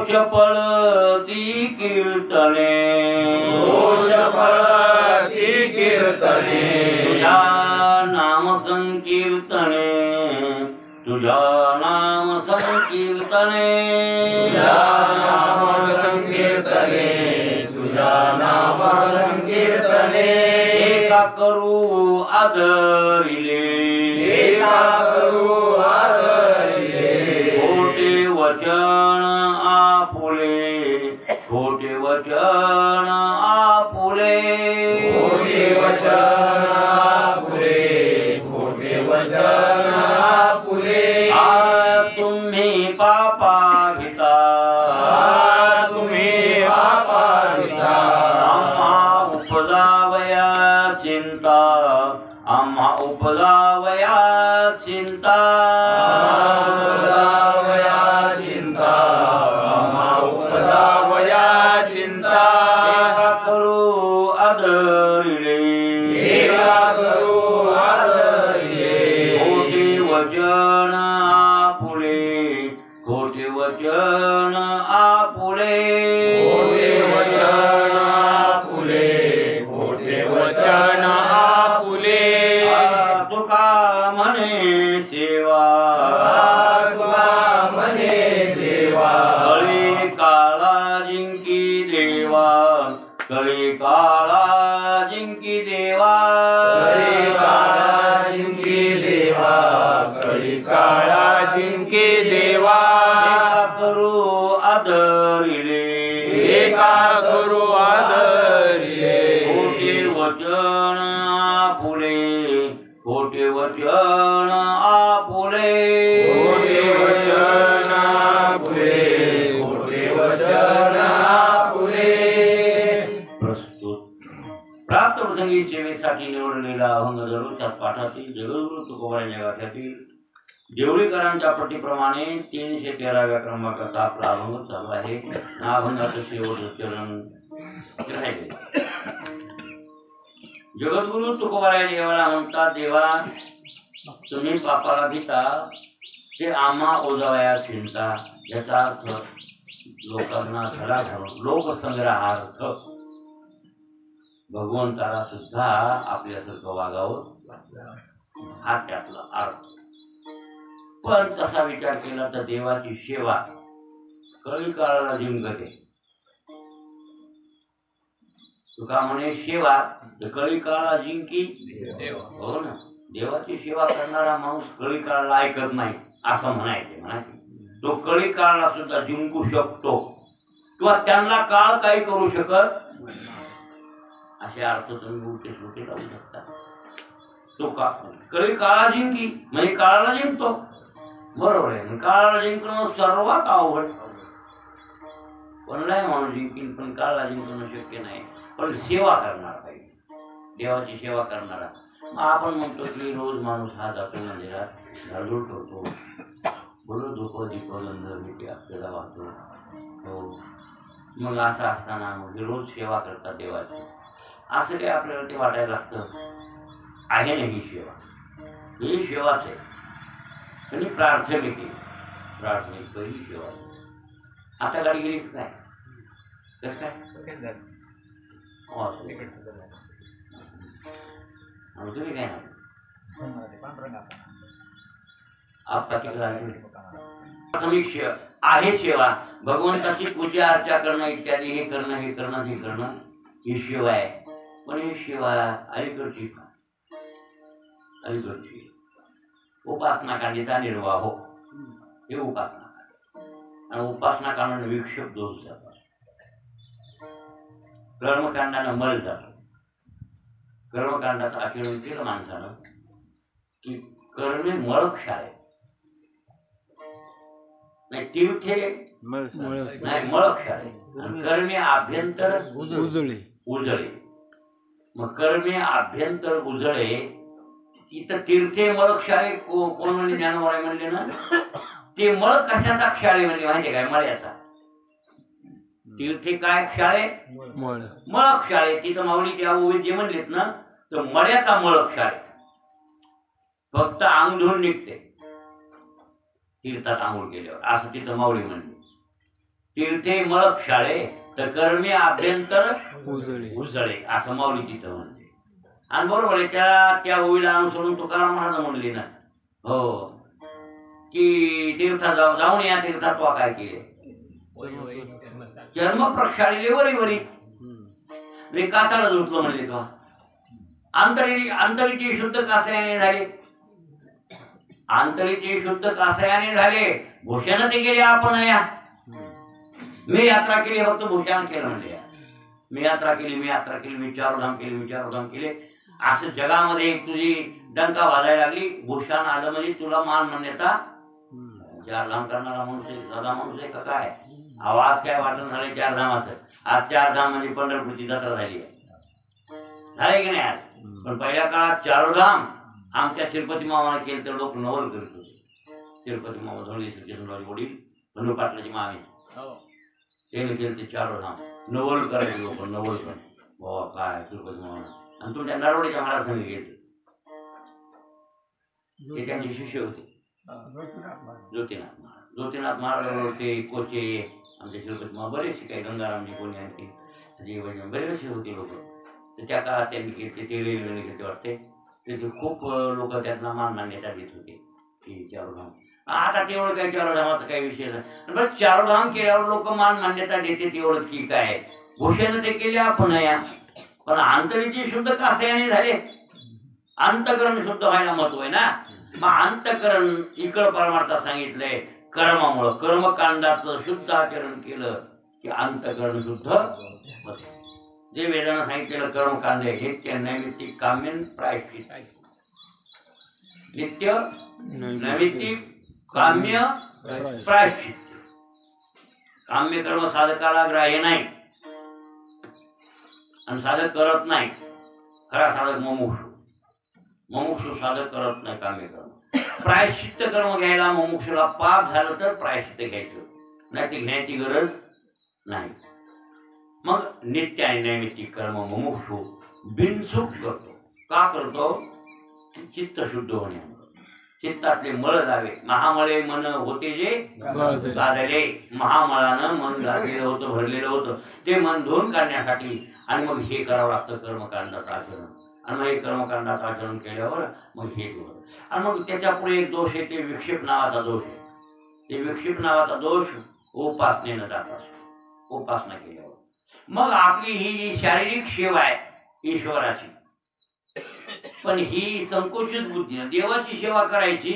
पळती कीर्तने तुझ्या नाम संकीर्तने तुझ्या नाम संकीर्तने एका करू आदरिले खोटे वचन आपुले खोटे वचन आपुले तुम्ही पापा घेता आम्हा उपजावया चिंता आम्हा उपजावया चिंता एका करू आदरिले खोटे वचन आपुले खोटे वचन आपुले तुका म्हणे सेवा कळी काळा जिंकी देवा कळी काळा जिंकी देवा एका करू आदरिले खोटे वचन आपुले खोटे वचन आपुले प्रस्तुत प्राप्त प्रसंगी सेवेसाठी निवडलेला अभंग दररोजच्या पाठातील जगद्गुरु तुकोबारायांच्या गाथ्यातील देवळीकरांच्या पट्टीप्रमाणे 313व्या क्रमांकाचा आपला अभंग चालू आहे. हा अभंगाचं शेवटचं चरण राहिले. जगद्गुरु तुकोबाराय देवाला म्हणतात, देवा तुम्ही पापाला भीता ते आम्हा ओझावया चिंता. याचा अर्थ लोकांना धडा घालून लोकसंग्रहार्थ भगवंताला सुद्धा आपल्यासारखं वागावं हा त्यातला अर्थ. पण तसा विचार केला तर देवाची सेवा कळी काळाला जिंकते. तुका म्हणे सेवा कळी काळाला जिंकी हो ना. देवाची सेवा करणारा माणूस कळी काळाला ऐकत नाही असं म्हणायचे. तो कळी काळाला सुद्धा जिंकू शकतो किंवा त्यांना काळ काही करू शकत असे अर्थ तुम्ही उलटे सुलटे लावू शकता. तो का कळी काळा जिंकी म्हणजे काळाला जिंकतो बरोबर आहे. काळाला जिंकणं सर्वात अवघड. कोणलाही माणूस जिंकीन पण काळाला जिंकणं शक्य नाही. पण सेवा करणार पाहिजे देवाची सेवा करणारा. मग आपण म्हणतो की रोज माणूस हा जातो मंदिरात झाडझूड करतो बोलू धोको दीप गंध आपल्याला वाहतो हो. मग असं असताना मग रोज सेवा करतात देवाची असं काही आपल्याला ते वाटायला लागतं आहे ना. ही सेवा ही सेवाच आहे. आणि प्रार्थनिक पहिली सेवा. आता गाडी गेली काय कसं काय तुम्ही काय प्राथमिक आहे सेवा. भगवंताची पूजा अर्चा करणं इत्यादी हे करणं ही सेवा आहे. पण ही सेवा अलीकडची उपासना कांडीचा निर्वाह हे उपासना आणि उपासना कांडाने विक्षेप दोष जातात. कर्मकांडानं मल जातो. कर्मकांडाचं आचरण केलं माणसानं की कर्मे मळक्षार नाही तीर्थे नाही मळक्षार आणि कर्मे आभ्यंतर उजळे. मग कर्मे आभ्यंतर उजळे इथं तीर्थे मळ क्षारे कोण म्हणजे ज्ञानोबा म्हणले ना. ते मळ कशाचा क्षारे म्हणजे माहिती काय मळ्याचा. तीर्थे काय क्षारे मळ क्षारे. तिथं माऊली त्या ओवीत जे म्हणलेत ना तर मळ्याचा मळ क्षारे. फक्त अंग धुवून निघते तीर्थात आंघोळ केल्यावर असं तिथं माऊली म्हणली. तीर्थे मळक शाळे तर कर्मी आभ्यंतर उजळे उजळे असं माऊली तिथं म्हणते. आणि बरोबर आहे, त्या ओळीला अनुसरून तुकाराम महाराज म्हणले ना, हो की तीर्थात जाऊन या तीर्थात वा काय केले जन्म प्रक्षाळले वरी वरी रे काताला झुटलो म्हणले तो अंतरीचे शुद्ध कासयाने झाले, अंतरीचे शुद्ध कासयाने झाले. भूषण ते गेले आपण या, मी यात्रा केली फक्त भूषण केलं म्हणले. मी यात्रा केली, मी यात्रा केली, मी चारोधाम केली, मी चारोधाम केले. असं जगामध्ये एक तुझी डंका वाजायला लागली. भूषण आलं म्हणजे तुला मान मान्यता. चारधाम करणारा माणूस आहे, साधा माणूस आहे का काय? आवाज काय वाटण झाले चारधामाचं. आज चारधाम म्हणजे पंढरपूरची जत्रा झाली आहे, झाले की नाही आज? पण पहिल्या काळात चारोधाम आमच्या श्रीपती मामाने केलं तर लोक नवल करत होते. श्रीपती मामा धोंडे श्रीचंद्राचे वडील धनु पाटलाची मामी त्याने केलं ते चारोधाम. नवल करायचे लोक, नवल कर बाबा काय श्रीपती मामा. आणि तुमच्या नरवडीच्या महाराजांनी गेले ते त्यांचे शिष्य होते. ज्योतिनाथ महाराज होते, कोचे आमच्या श्रीपती मामा बरेचसे काही गंगारामजी कोणी आणखी बरेचसे होते लोक. तर त्या काळात त्यांनी केले ते रेल्वेने घेते वाटते. त्याचे खूप लोक त्यांना मान मान्यता देत होते की चारोधाम. आता तेवढं काही चारोधामाचा काही विषय नाही. बरं चारोधाम केल्यावर लोक मान मान्यता देते तेवढंच की काय भूषण ते केले आपण या. पण अंतरीचे शुद्ध कासयाने झाले, अंतकरण शुद्ध व्हायला महत्व आहे ना. मग अंतकरण इकडं परमार्थात सांगितलंय कर्मामुळं. कर्मकांडाचं शुद्ध आचरण केलं की अंतकरण शुद्ध होते. जे वेदानं सांगितलेलं कर्मकांड आहे हे त्या नैमित्तिक काम्यन प्रायश्चित आहे. नित्य नैमित्तिक काम्य प्रायश्चित. काम्य कर्म साधकाला ग्राह्य नाही आणि साधक करत नाही. खरा साधक मुमुक्षु साधक करत नाही काम्य कर्म. प्रायश्चित्त कर्म घ्यायला मुमुक्षुला पाप झालं तर प्रायश्चित्त घ्यायचं, नाही ते घेण्याची गरज नाही. मग नित्य आणि नैमित्तिक कर्म मुमुक्षु बिनचूक करतो. का करतो? चित्त शुद्ध होण्यामुळे. चित्तातले मळ जावे. महामळे मन होते जे गादले. महामळानं मन गादलेलं होतं, भरलेलं होतं, ते मन धुवून काढण्यासाठी. आणि मग हे करावं लागतं कर्मकांडाचं आचरण. आणि मग हे कर्मकांडाचं आचरण केल्यावर मग हे होतं. आणि मग त्याच्या पुढे एक दोष आहे, ते विक्षेप नावाचा दोष आहे. ते विक्षेप नावाचा दोष उपासनेनं जात असतो. उपासना केल्यावर मग आपली ही जी शारीरिक सेवा आहे ईश्वराची, पण ही संकुचित बुद्धी देवाची सेवा करायची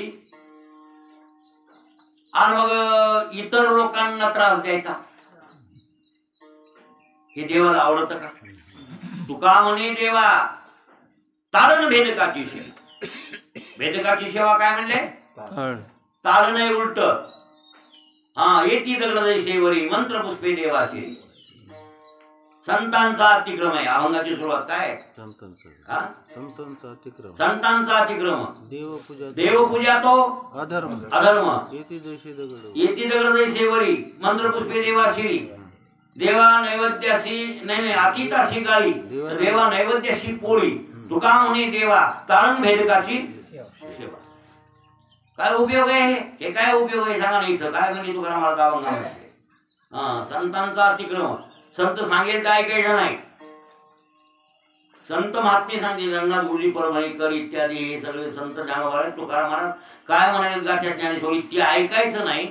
आणि मग इतर लोकांना त्रास द्यायचा, हे देवाला आवडत का? तुका म्हणे देवा तारण भेदकाची सेवा. भेदकाची सेवा काय म्हणले? तारण आहे उलट. हा येती दगड जैसेवरी मंत्र पुष्पे देवाशी. संतांचा अतिक्रम आहे. अभंगाची सुरुवात काय? संतांचा अतिक्रम. देवपूजा तो अधर्म. येती दगड जैसेवरी मंत्र पुष्पे देवाशी. देवा नैवेद्याशी नाही अतिताशी गाळी, देवा नैवेद्याशी पोळी. तुका म्हणे देवा तारण भेदकाची सेवा. काय उपयोग आहे हे? काय उपयोग आहे सांगा ना. इथं काय म्हणजे तुकाराम महाराज अभंगामध्ये संतांचा अतिक्रम. संत सांगेल काय ऐकायचं नाही. संत महात्मे सांगते जगन्नाथ गुरुजी परभणीकर इत्यादी हे सगळे संत ज्ञानोबा तुकाराम महाराज काय म्हणाले गाठ्या ज्ञानेश्वरी ते ऐकायचं नाही.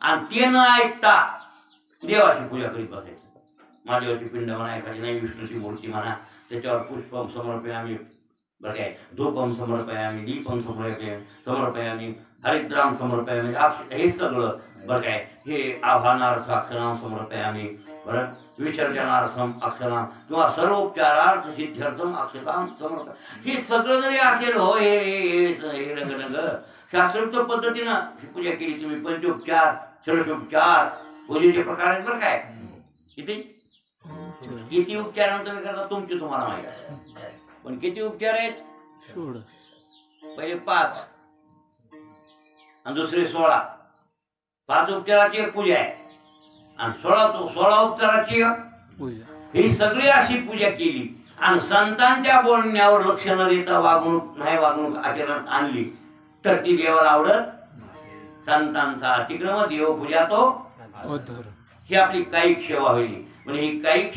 आणि ते न ऐकता देवाची पूजा करीत बसायचं. महादेवाची पिंड म्हणा, एखादी नाही विष्णूची मूर्ती म्हणा, त्याच्यावर पुष्पम समर्पयामी, बरं काय, धूपम समर्पयामी, दीपम समर्पयामी, हरिद्राम समर्पयामी, हे सगळं बरं काय, हे आव्हानार्थ अक्षराम समर्पयामी, बरं विसर्जनार्थम अक्षराम किंवा सर्वोपचारार्थ सिद्ध्यर्थम अक्षताम समर्पयामी. हे सगळं जरी असेल हो, हे रंग शास्त्रोक्त पद्धतीनं पूजा केली तुम्ही. पंचोपचार, षोडशोपचार पूजेचे प्रकार आहेत बरं काय. किती उपचार तुम्ही करता तुमची तुम्हाला माहिती आहे. पण किती उपचार आहेत? पहिले 5 आणि दुसरे 16. 5 उपचाराची एक पूजा आहे आणि 16 उपचाराची पूजा. ही सगळी अशी पूजा केली आणि संतांच्या बोलण्यावर लक्ष न देता वागणूक आचरणात आणली तर ती देवाला आवडत. संतांचा अतिक्रम देवपूजा तो ही आपली कायिक सेवा होईल. पण ही कायिक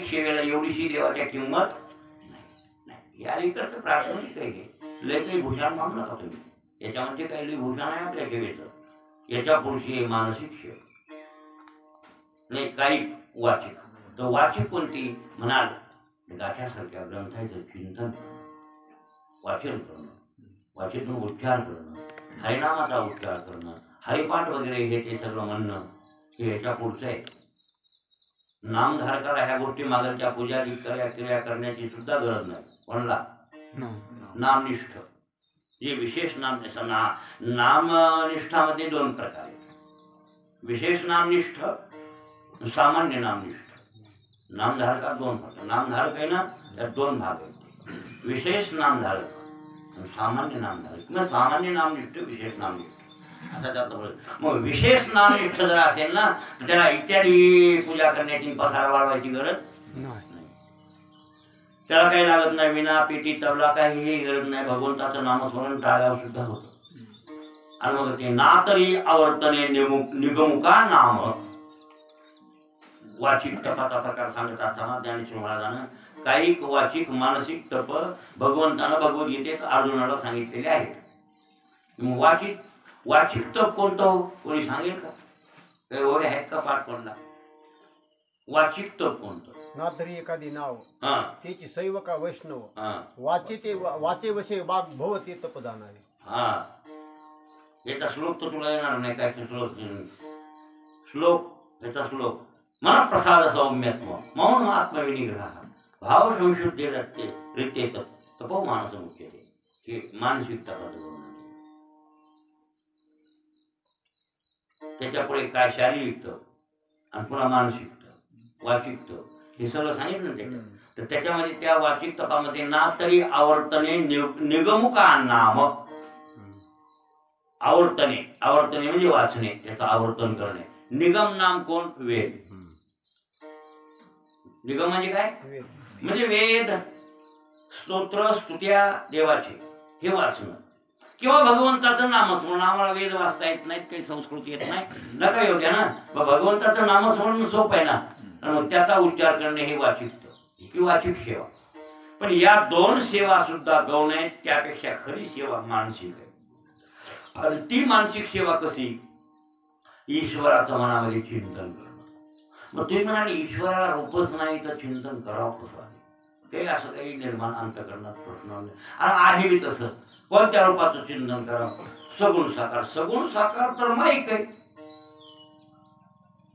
सेवेला एवढीशी देवाच्या किंमत नाही. या इकडचं प्राथमिक आहे. लय काही भूषण मागू नका तुम्ही. याच्यामध्ये काही लई भूषण आहे आपल्या सेवेचं. याच्या पुढची मानसिक सेवा नाही, कायिक वाचिक. तर वाचिक कोणती म्हणाल, गाथ्यासारख्या ग्रंथाचं चिंतन, वाचन करणं, वाचेतून उच्चार करणं, हरिनामाचा उच्चार करणं, हरिपाठ वगैरे हे ते सगळं म्हणणं, हे ह्याच्या पुढचं आहे. नामधारकाला ह्या गोष्टी मागलच्या पूजा क्रिया करण्याची सुद्धा गरज नाही. कोणला नामनिष्ठ, जे विशेष नामनिष्ठामध्ये दोन प्रकार आहेत. विशेष नामनिष्ठ, सामान्य नामनिष्ठ. नामधारकात दोन प्रकार. नामधारक आहे ना, त्यात दोन भाग आहेत. विशेष नामधारक, सामान्य नामधारक किंवा सामान्य नामनिष्ठ, विशेष नामनिष्ठ. आता त्यात मग विशेष नामनिष्ठ जर असेल ना, त्याला इत्यादी पूजा करण्याची, पसारा वाढवायची गरज नाही. त्याला काही लागत नाही. विना पेटी तबला काहीही गरज नाही. भगवंताचं नामस्मरण टाळल्यावर सुद्धा होतं. आणि मग ते ना तरी आवर्तने निगमुका नाम. वाचिक तपाचा प्रकार सांगत असताना ज्ञानेश्वर महाराजांना कायिक, वाचिक, मानसिक तप भगवंतानं भगवद्गीतेत अर्जुनाला सांगितलेले आहेत. मग वाचिक तप कोणतं, कोणी सांगेल का? काही ओढे आहेत का पाठ कोणला? वाचिक तप कोणतं? ना तरी एखादी नाव त्याची शैव का वैष्णव, वाचे वशे वाघ भवते तप जाणारे. हा, याचा श्लोक तर तुला येणार नाही. काय श्लोक याचा श्लोक, मन प्रसाद सौम्यत्व मौन आत्मविनिग्रह भाव संशुद्धी रिते तपो मानस मुख्यते. हे मानसिक तपाचं वर्णन. त्याच्यापुढे काय शारीरिक तप आणि पुन्हा मानसिक तप, वाचिक तप, हे सगळं सांगितलं त्याच्यात. तर त्याच्यामध्ये त्या वाचिक तपामध्ये ना तरी आवर्तने निगमुका नाम. आवर्तने म्हणजे वाचणे, त्याचं आवर्तन करणे. निगम नाम कोण? वेद. निगम म्हणजे काय? म्हणजे वेद, स्तोत्र, स्तुत्या देवाचे हे वाचणं, किंवा भगवंताचं नामस्मरण. आम्हाला वेद वाचता येत नाहीत, काही संस्कृत येत नाही, नका येऊ द्या ना. भगवंताचं नामस्मरण सोपं आहे ना, मग त्याचा उच्चार करणे हे वाचिक किंवा वाचिक सेवा. पण या दोन सेवा सुद्धा गौण आहेत. त्यापेक्षा खरी सेवा मानसिक आहे. आणि ती मानसिक सेवा कशी? ईश्वराचं मनामध्ये चिंतन करणं. मग तुम्ही म्हणाले ईश्वराला रूपच नाही तर चिंतन करावं कसं? काही असं काही निर्माण अंतःकरणात प्रश्न आणि आहे बी तसं. कोणत्या रूपाचं चिंतन करावं? सगुण साकार. सगुण साकार तर माहीत आहे.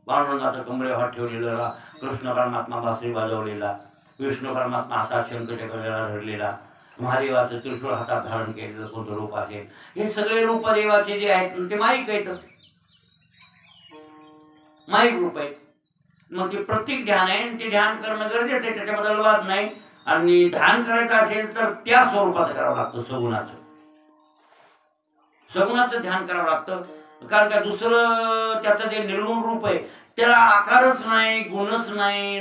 पांडुरंगाचा कमरे हात ठेवलेला, कृष्ण परमात्मा बासरी वाजवलेला, विष्णू परमात्मा हातात शंखचक्राला धरलेला, महादेवाचं त्रिशूळ हातात धारण केलेलं कोणतं रूप आहे, हे सगळे रूप देवाचे जे आहेत ते माईक आहेत, माईक रूप आहेत. मग ते प्रत्येक ध्यान आहे, ते ध्यान करणं गरजेचं आहे, त्याच्याबद्दल वाद नाही. आणि ध्यान करायचं असेल तर त्या स्वरूपात करावं लागतं. सगुणाचं ध्यान करावं लागतं. कारण का दुसरं त्याचं जे निर्गुण रूप आहे त्याला आकारच नाही, गुणच नाही,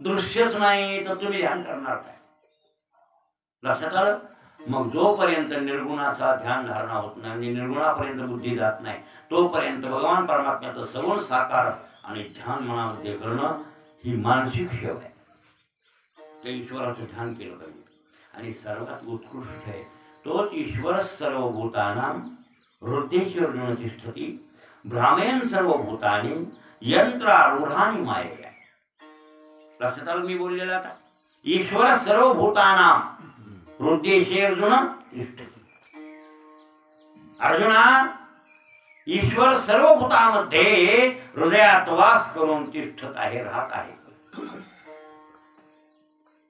दृश्यच नाही, तर तुम्ही ध्यान करणार काय? लक्षात आलं? मग जोपर्यंत निर्गुणाचा ध्यान धारणा होत नाही आणि निर्गुणापर्यंत बुद्धी जात नाही तोपर्यंत भगवान परमात्म्याचं सगुण साकार आणि ध्यान मनामध्ये करणं ही मानसिक सेवा आहे. त्या ईश्वराचं ध्यान केलं पाहिजे. आणि सर्वात उत्कृष्ट आहे तोच ईश्वर सर्वभूतानां हृदयेश्वर तिष्ठति भ्रामेन सर्वभूतानि यंत्रारूढानि मायया. लक्षात आलं मी बोललेलं आता? ईश्वर सर्वभूतानां हृदयेश्वर तिष्ठति. अर्जुना, ईश्वर सर्वभूतामध्ये हृदयात वास करून तिष्ठत आहे, राहत आहे.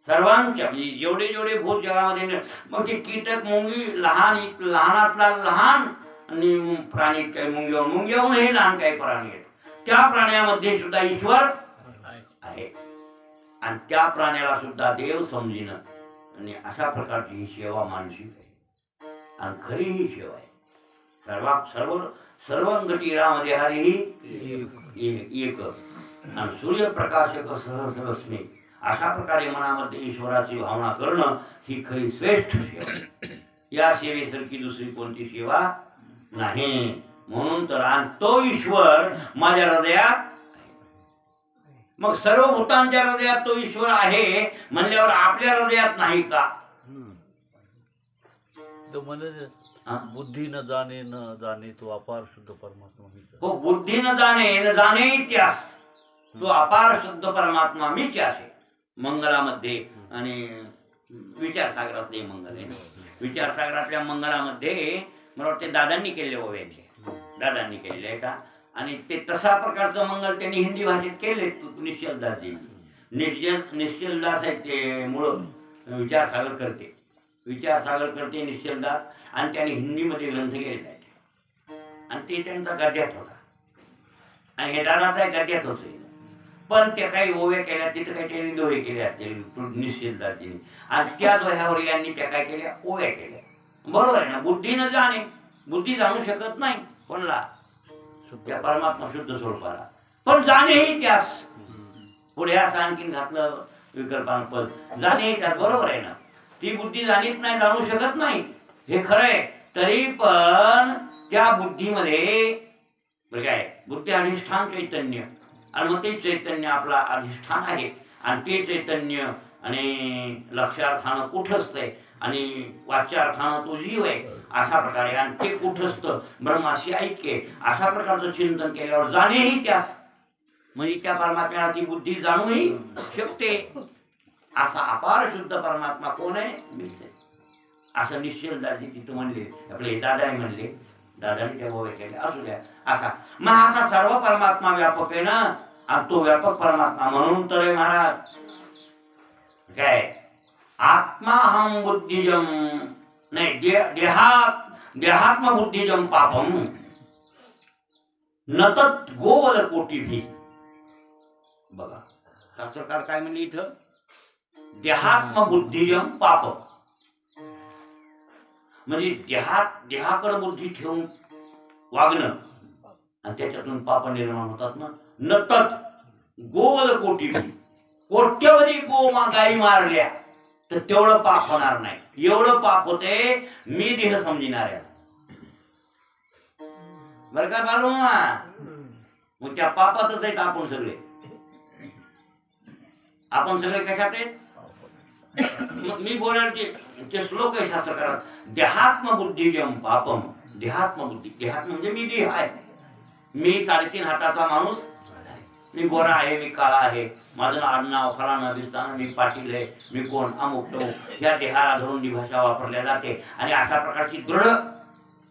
सर्वांच्या म्हणजे जेवढे जेवढे भूत जगामध्ये, मग ते कीटक, मुंगी, लहानातला लहान आणि प्राणी, काही मुंग्याहून हे लहान काही प्राणी आहेत, त्या प्राण्यामध्ये सुद्धा ईश्वर आहे. आणि त्या प्राण्याला सुद्धा देव समजिनं आणि अशा प्रकारची ही सेवा मानसिक आहे आणि खरी ही सेवा आहे. सर्वंगती रामदे हरी एक आणि सूर्यप्रकाशक सहस्ररश्मी. अशा प्रकारे मनामध्ये ईश्वराची भावना करणं ही खरी श्रेष्ठ सेवा. या सेवेसारखी दुसरी कोणती सेवा नाही. म्हणून तर तो ईश्वर माझ्या हृदयात मग सर्व भूतांच्या हृदयात तो ईश्वर आहे म्हणल्यावर आपल्या हृदयात नाही का? तो म्हणे बुद्धी न जाणे तो अपार शुद्ध परमात्मा मीच. हो, बुद्धी न जाणे इतिहास तो अपार शुद्ध परमात्मा मीच आहे. मंगलामध्ये आणि विचारसागरातले मंगल आहे. विचारसागरातल्या मंगलामध्ये मला वाटते दादांनी केले ओव्याचे, दादांनी केलेले आहे का? आणि ते तसा प्रकारचं मंगल त्यांनी हिंदी भाषेत केले. निश्चलदासजी निश्चलदास आहेत ते मूळ विचारसागर करते निश्चलदास, आणि त्यांनी हिंदीमध्ये ग्रंथ केलेला आहे आणि ते त्यांचा गद्यात होता आणि हे दादाचा गद्यात होते. पण त्या काही ओव्या केल्या, तिथं काही त्यांनी दोहे केले असतील निश्चलदासजींनी, आणि त्या दोह्यावर यांनी त्या काय केल्या, ओव्या केल्या. बरोबर आहे ना? बुद्धी न जाणे, बुद्धी जाणू शकत नाही कोणला, त्या परमात्मा शुद्ध स्वरूपाला, पण जाणे ही त्यास. पुढे असं आणखीन घातलं विकल्पान पद, जाणे ही त्यास. बरोबर आहे ना? ती बुद्धी जाणीत नाही, जाणू शकत नाही, हे खरं आहे. तरी पण त्या बुद्धीमध्ये काय, बुद्धी अधिष्ठान चैतन्य, आणि मग ते चैतन्य आपला अधिष्ठान आहे, आणि ते चैतन्य आणि लक्ष्यार्थानं कुठस्थ आहे आणि वाच्यार्थानं तो जीव आहे अशा प्रकारे, आणि ते कुठस्थ ब्रह्माशी ऐक्य अशा प्रकारचं चिंतन केल्यावर जाणेही त्यास, म्हणजे त्या परमात्म्याला ती बुद्धी जाणूही शकते. असा अपार शुद्ध परमात्मा कोण आहे? मीच आहे. असं निश्चलदासजी तिथं म्हणले, आपले दादाही म्हणले, दादाने त्या गोव्या केल्या. असू द्या असा, मग असा सर्व परमात्मा व्यापक आहे ना, आणि तो व्यापक परमात्मा म्हणून तर महाराज काय, आत्मा हम बुद्धिजम नाही, देहात्म बुद्धिजम पापम नतत गोवल कोटी भी. बघा शास्त्रकार काय म्हणले इथं, देहात्म बुद्धिजम पाप, म्हणजे देहाकडे बुद्धी ठेवून वागणं आणि त्याच्यातून पाप निर्माण होतात ना. नतत गोवल कोटी भी, कोट्यवधी गायी मारल्या तर तेवढं पाप होणार नाही. एवढं पाप होते मी देह समजणाऱ्या. बरं का बालू, मग त्या पापातच आहेत आपण सगळे. आपण सगळे कशात आहेत? मी बोलायचे ते श्लोक आहे शास्त्रकारात, देहात्म बुद्धिजम पापम. देहात्म बुद्धी, देहात्म म्हणजे मी देह आहे. मी 3.5 हाताचा माणूस, मी गोरा आहे, मी काळा आहे, माझं आडनाव फलाना दिसताना, मी पाटील आहे, मी कोण अमुक तमुक, या देहाला धरून ही भाषा वापरल्या जाते. आणि अशा प्रकारची दृढ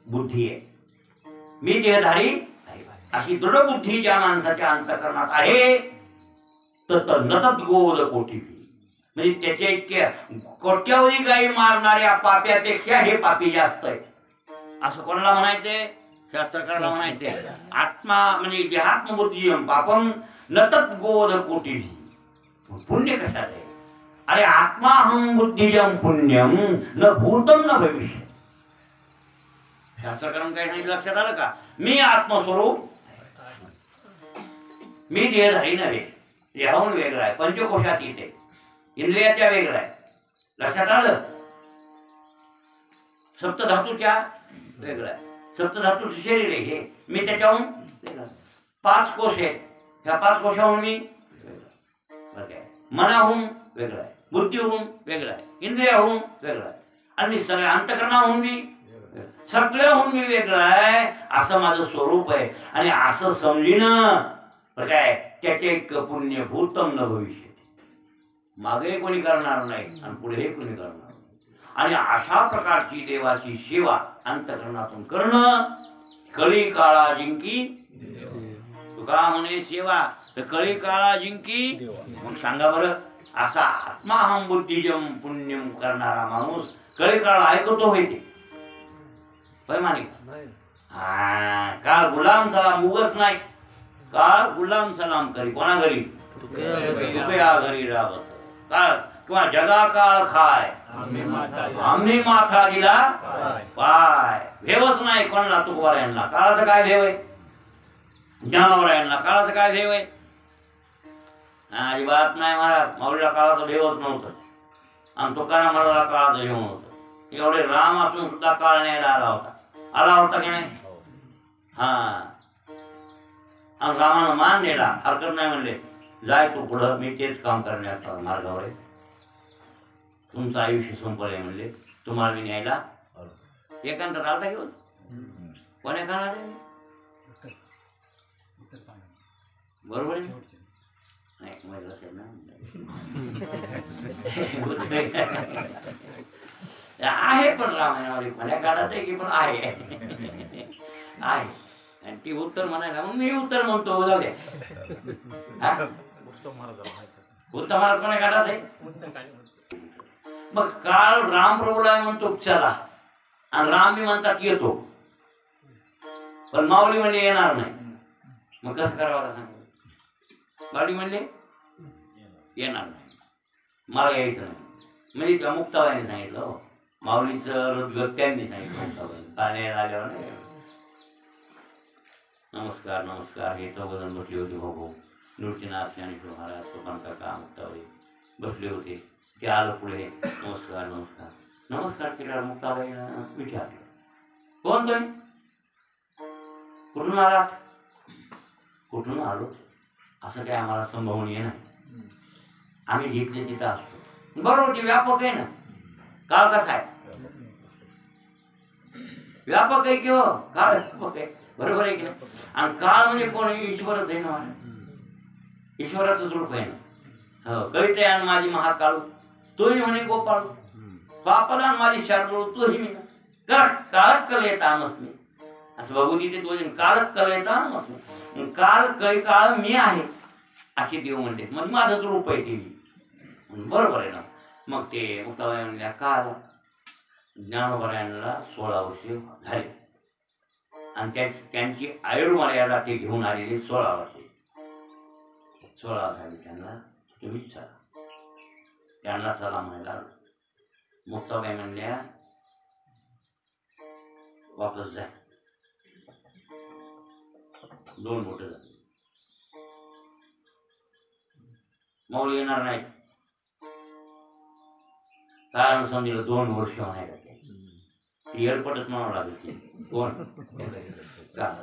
बुद्धी आहे, मी देहधारी अशी दृढ बुद्धी ज्या माणसाच्या अंतःकरणात आहे तर नतत गोवल कोटी, म्हणजे त्याच्या इतक्या कोट्यावधी गायी मारणाऱ्या पाप्यापेक्षा हे पापी जास्त आहे. असं कोणाला म्हणायचंय? शास्त्रकाराला म्हणायचंय. आत्मा म्हणजे देहात्म बुद्धिजम पापम नतत गोवल कोटी. पुण्य कशात आहे? अरे आत्मा हम बुद्धिजम पुण्यम न भूतम न भविष्य. शास्त्रकारांना काय सांगितलं लक्षात आलं का? मी आत्मस्वरूप, मी देहधारी नव्हे, देहाहून वेगळा आहे, पंचकोशात येते, इंद्रियाच्या वेगळा आहे. लक्षात आलं? सप्तधातूच्या वेगळा आहे, सप्तधातूचं शरीर आहे हे, मी त्याच्याहून वेगळा. 5 कोश आहेत, ह्या 5 कोशाहून मी वेगळा. मनाहून वेगळा आहे, बुद्धीहून वेगळा आहे, इंद्रियाहून वेगळा आहे, आणि सगळ्या अंतःकरणाहून मी सगळ्याहून मी वेगळा आहे. असं माझं स्वरूप आहे. आणि असं समजीनं काय, त्याचे एक पुण्य भूतम न भविष्य, मागे कोणी करणार नाही आणि पुढे कोणी करणार नाही. आणि अशा प्रकारची देवाची सेवा अंतःकरणातून करणं कळी काळा जिंकी. तुका म्हणे सेवा तर कळी काळा जिंकी. मग सांगा बरं, असा आत्मा हम बुद्धिजम पुण्यम करणारा माणूस कळी काळ ऐकतो होते मानिक. काळ गुलाम सलाम उगच नाही, काळ गुलाम सलाम करी. कोणा घरी? तुकया घरी राहत. काळ किंवा जगा काळ खाय आम्ही माथा दिला पाय. भेवच नाही कोणाला तुकोबार यांना. काळाचं काय भेव आहे? ज्ञानावर यांना काळाचं काय भेव आहे? अजिबात नाही महाराज. माऊलीला काळाचं भेवच नव्हतं आणि तुकारामाला काळाचं भेव नव्हतं. एवढे राम असून सुद्धा काळ न्यायला आला होता की नाही? हा, आणि रामानं मान दिला, हरकत नाही म्हणले. जाय तू पुढं, मी तेच काम करण्याचा मार्गावर आहे. तुमचं आयुष्य संपलंय म्हणले, तुम्हाला मी न्यायला एकांतात आलता घेऊन. कोण एकांतात आहे? बरोबर आहे नाही माझं लक्षात आहे, पण रामायणामध्ये कोण्या काळात आहे की पण आहे आहे. आणि ती उत्तर म्हणायला मग मी उत्तर म्हणतो, जाऊ द्या. उत्तम महाराज कोण्या काळात आहे? मग काळ राम प्रभूला म्हणतो चला, आणि राम मी म्हणतात येतो, पण माऊली म्हणजे येणार नाही. मग कसं करावं सांग? माऊली म्हणले येणार नाही, मला यायचं नाही. म्हणजे त्या मुक्ताबाईने सांगितलं, माऊलीचं रद्गत त्यांनी सांगितलं. मुक्ताबाईने पाण्याला आल्यावर नाही. नमस्कार नमस्कार हे चौघजण बसले होते. भाऊ नृत्यनाथ ज्ञानेश्वर महाराज, सोपान काका, मुक्ताबाई बसले होते. ते आलं पुढे, नमस्कार नमस्कार नमस्कार केल्यावर मुक्ताबाईनं विचारलं, कोण तुम्ही? कुठून आलात? कुठून आलो असं काय आम्हाला संभवनीय नाही, आम्ही जिथले तिथं असतो. बरोबर, ते व्यापक आहे ना. काळ कसा आहे? व्यापक आहे किंवा काळ व्यापक आहे, बरोबर आहे की नाही? आणि काळ म्हणजे कोण? ईश्वरच आहे ना, ईश्वराचंच रूप आहे ना. हो, कविते आणि माझी महाकाळू तोही म्हणे गोपाळू, बापाला माझी शार्दूळ तोही मी काळ कले तामसमी. असं बघून इथे दोन काळ कले तामसमी, काळ कळी काळ मी आहे असे देव म्हणते. म्हणजे माझंच रूप आहे ते, बरोबर आहे ना. मग ते मुक्ताबाई म्हणल्या काल ज्ञानोबरायांना 16 वर्षे झाले, आणि त्यांची आयुर्मर्यादा ते घेऊन आलेली 16 वर्षे. 16 झाली त्यांना. तुम्ही चला, त्यांना चला म्हणायला. मुक्ताबाई म्हणल्या वापस जा. 2 मोठं झाले, माऊली येणार नाही. कारण समजलं 2 वर्ष म्हणायला एअरपोर्टच म्हणावं लागेल. कोण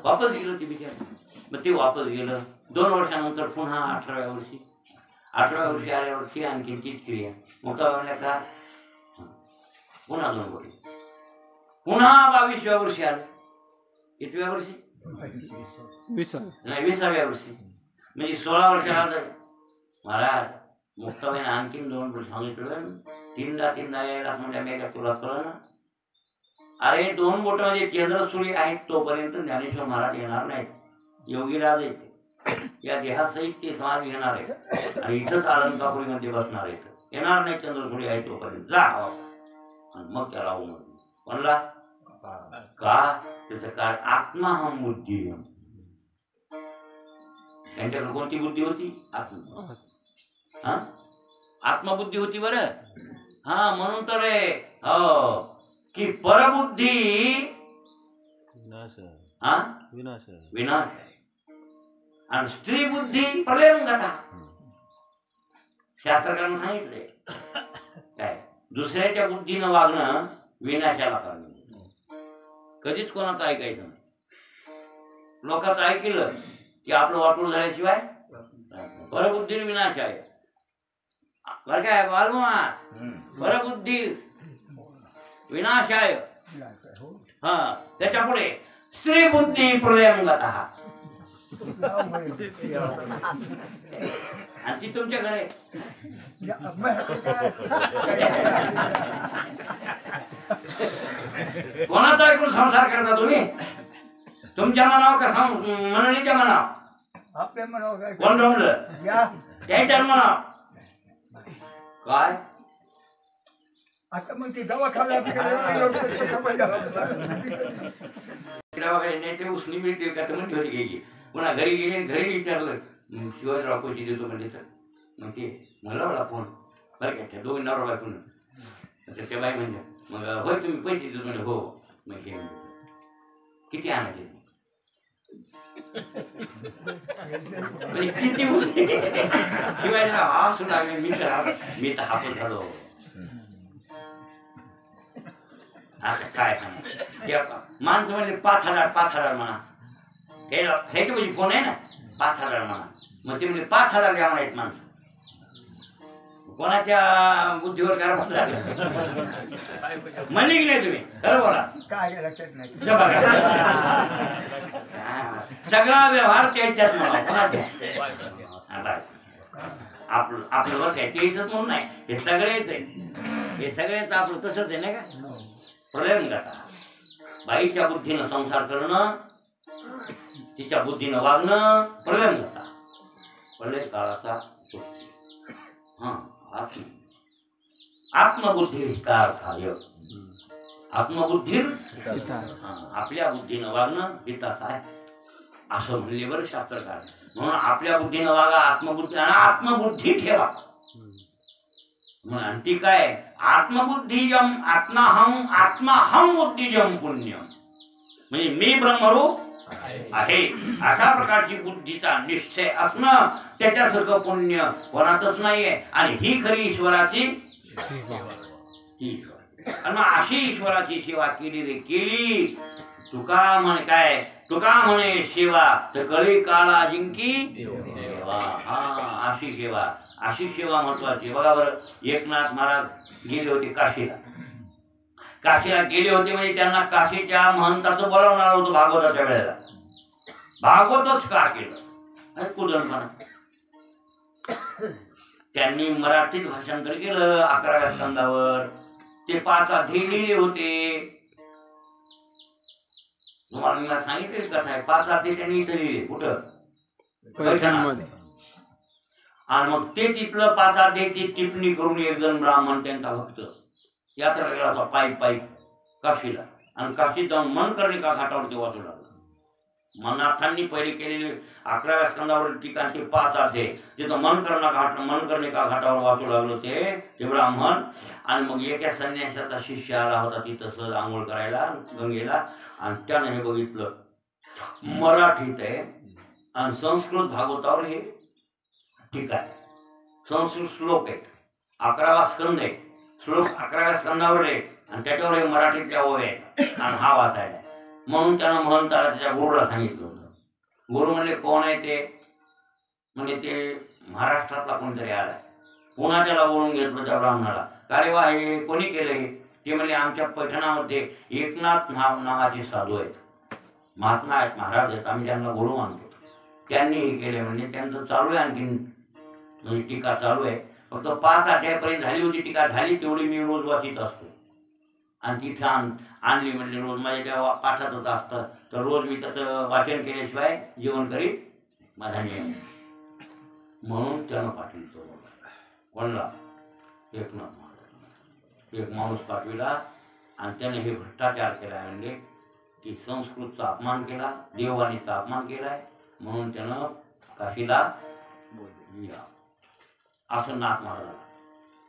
वापस गेलं ते बिचार. मग ते वापस गेलं. 2 वर्षानंतर पुन्हा 18व्या वर्षी आल्यावरती आणखी तीच क्रिया. मोठा म्हणल्या का पुन्हा 2 वर्ष, पुन्हा 22व्या वर्षी आलं. कितव्या वर्षी? नाही 20व्या वर्षी. म्हणजे 16 वर्षाला महाराज मुक्ताबाईने आणखीन 2 वर्ष सांगितलं. तीनदा यायला म्हणजे मी तुला कळलं ना. अरे 2 बोट म्हणजे चंद्रसूर्य आहेत तोपर्यंत ज्ञानेश्वर महाराज येणार नाहीत. योगीराज येते या देहासहित ते समाज घेणार आहेत आणि इथंच अलंकापुरीमध्ये बसणार आहेत. येणार नाही चंद्रसूर्य आहे तोपर्यंत. जा. आणि मग त्याला म्हणला का त्याचं काय? आत्मा हम बुद्धी. त्यांच्याकडे कोणती बुद्धी होती? आत्मा. आत्मबुद्धी होती बरं. हा म्हणून तर हो की परबुद्धी विनाश आहे आणि स्त्री बुद्धी प्रलयंगता. शास्त्रकारांनी सांगितलंय काय? दुसऱ्याच्या बुद्धीनं वागणं विनाशाला कारण. कधीच कोणाचं ऐकायचं नाही. लोकांचं ऐकलं की आपलं वाटून झाल्याशिवाय परबुद्धी विनाश आहे. बरं काय बालमा? परबुद्धी विनाशाय. हा त्याच्या पुढे स्त्री बुद्धी प्रलयंगतः. आणि ती तुमच्याकडे कोणाचा ऐकून संसार करता तुम्ही? तुमच्या मनावर का मंडळीच्या मनावर? आपल्या मनावर. कोण रमलं त्याच्या मनावर काय? आता मग ती दवाखान्यात नेते उसनी मिळते का तर म्हणते होती घ्यायची. पुन्हा घरी गेले, घरी विचारलं शिवाजीराव पैसे देतो म्हणजे तर मग ते म्हणलं मला फोन बरं का त्या दोघी नवरा बायकोन. तर त्या बाई म्हणजे मग होय तुम्ही पैसे देतो म्हणजे हो. मग हे किती आणायचे? किती शिवाजीराव हा सुद्धा मी तर हातच झालो. असं काय सांगा माणसं म्हणजे 5,000 म्हणा. हे म्हणजे कोण आहे ना 5,000 म्हणा. मग ते म्हणजे 5,000 द्या म्हणा एक माणसं. कोणाच्या बुद्धीवर कारभार झाला म्हणले की नाही तुम्ही? खरं बोला. काय लक्षात नाही. इथं बघा. सगळा व्यवहार त्याच्यात मला कोणाच्या आपलं बरं काय तेच म्हणून नाही, हे सगळेच आहे. हे सगळेच आपलं तसंच आहे नाही का. प्रलय कथा बाईच्या बुद्धीनं संसार करणं, तिच्या बुद्धीनं वागणं प्रलय कथा. प्रलय काळाचा हा आत्मबुद्धी कार कार्य. आत्मबुद्धी आपल्या बुद्धीनं वागणं हिताचं आहे असं म्हणले बरं शास्त्रकार. म्हणून आपल्या बुद्धीनं वागा, आत्मबुद्धी आणि आत्मबुद्धी ठेवा. म्हणून ती काय आत्मबुद्धीजम आत्माहम बुद्धिजम पुण्यम, म्हणजे मी ब्रह्मरूप आहे अशा प्रकारची बुद्धीचा निश्चय असणं त्याच्यासारखं पुण्य कोणातच नाहीये. आणि ही खरी ईश्वराची आणि अशी ईश्वराची सेवा केली रे केली. तुका म्हणे काय, तुका म्हणे सेवा तर कळी काळा जिंकी देवा. हा अशी सेवा, अशी सेवा महत्वाची. बघा बरं, एकनाथ महाराज गेले होते काशीला. काशीला गेले होते म्हणजे त्यांना काशीच्या महंताचं बोलावणार होतं भागवताच्या वेळेला. भागवतच का केलं कुदनपणा. त्यांनी मराठीत भाषांतर केलं 11व्या स्कंदावर. ते 5 अध्याय लिहिले होते. तुम्हाला मी सांगितले कथा आहे. 5 अध्याय त्यांनी इथं लिहिले. कुठं? पैठणमध्ये. आणि मग ते तिथलं 5 अध्यायची टिप्पणी करून एक जण ब्राह्मण त्यांचा भक्त यात्रा गेला होता पायी काशीला. आणि काशीत जाऊन मन करणे का घाटावर ते वाचू लागला. मनाथांनी पहिले केलेले 11व्या स्कंदावर टीका ते 5 अध्याय तिथं मन करणे का घाटावर वाचू लागलो ते ब्राह्मण. आणि मग एका संन्यासाचा शिष्य आला होता तिथं सहज आंघोळ करायला गंगेला. आणि त्यानं हे बघितलं मराठीत आहे आणि संस्कृत भागवतावर हे टीका आहे. संस्कृत श्लोक आहे, 11वा स्कंद आहे. श्लोक 11व्या स्कंदावर आहे आणि त्याच्यावर हे मराठीतल्या ओव्या आहेत आणि हा वाचायला. म्हणून त्यानं महंताला त्याच्या गुरुला सांगितलं होतं. गुरु म्हणले कोण आहे ते? म्हणजे ते महाराष्ट्रातला कोणतरी आलाय. पुन्हा त्याला बोलून घेतलं त्या ब्राह्मणाला. का रे वा हे कोणी केलं हे? ते म्हणजे आमच्या पैठणामध्ये एकनाथ नावाचे साधू आहेत, महात्मा आहेत, महाराज आहेत, आम्ही त्यांना गुरु मानतो. त्यांनी हे केले. म्हणजे त्यांचं चालू आहे आणखीन म्हणजे टीका चालू आहे. फक्त 5 अध्यायापर्यंत झाली होती टीका, झाली तेवढी मी रोज वाचित असतो. आणि तिथं आणली म्हणजे रोज माझ्या जेव्हा पाठात होत असतं तर रोज मी त्याचं वाचन केल्याशिवाय जेवण करीत माझा नियम. म्हणून त्यानं पाठवितो. कोणला? एकनाथ महाराज. एक माणूस पाठविला आणि त्याने हे भ्रष्टाचार केला. म्हणजे की संस्कृतचा अपमान केला, देववाणीचा अपमान केलाय. म्हणून त्यानं काशीला बोलला. असं नाथ महाराजाला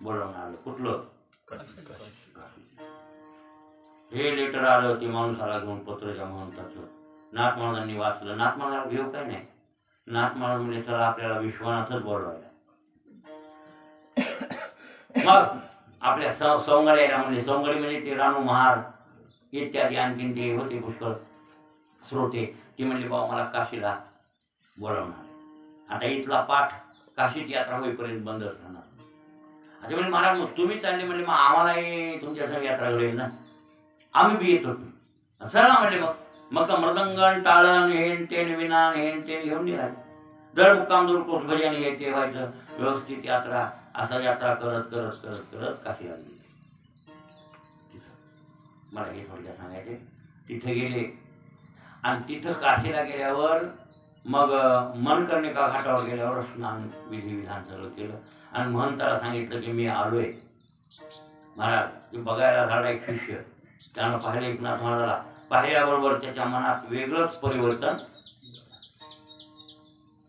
बोलवून आलं. कुठलं? हे लेटर आलं. ते माणूस आला घेऊन पत्रच्या महंताचं. नाथ महाराजांनी वाचलं. नाथ महाराज घेऊ काय नाही. नाथ महाराज म्हणजे चला आपल्याला विश्वनाथच बोलवायला. मग आपल्या सौंगाड्याला म्हणजे सौंगाडी म्हणजे ते रानू महार इत्यादी आणखीन ते होते पुष्कळ श्रोते. ते म्हणले बाबा मला काशीला बोलावणार. आता इथला पाठ काशीची यात्रा होईपर्यंत बंदच राहणार. आता म्हणजे महाराज मग तुम्ही चालले म्हणजे मग आम्हालाही तुमच्या संग यात्रा घडेल ना, आम्ही बी येतो. सरळ म्हणले मग मृदंगण टाळण हेन तेन विनान हेन तेन घेऊन निघाले. दर मुक्काम दूर कोस भजन हे ते व्हायचं व्यवस्थित यात्रा. असं यात्रा करत करत करत करत काशीला गेले. मला हे थोडक्यात सांगायचे. तिथे गेले आणि तिथं काशीला गेल्यावर मग मन करणे का घाटावर गेल्यावर स्नान विधी विधान सगळं केलं. आणि महंताला सांगितलं की मी आलोय. महाराज ते बघायला झाला एक शिष्य. त्यानं पाहिले एकनाथ महाराजाला. पाहिल्याबरोबर त्याच्या मनात वेगळंच परिवर्तन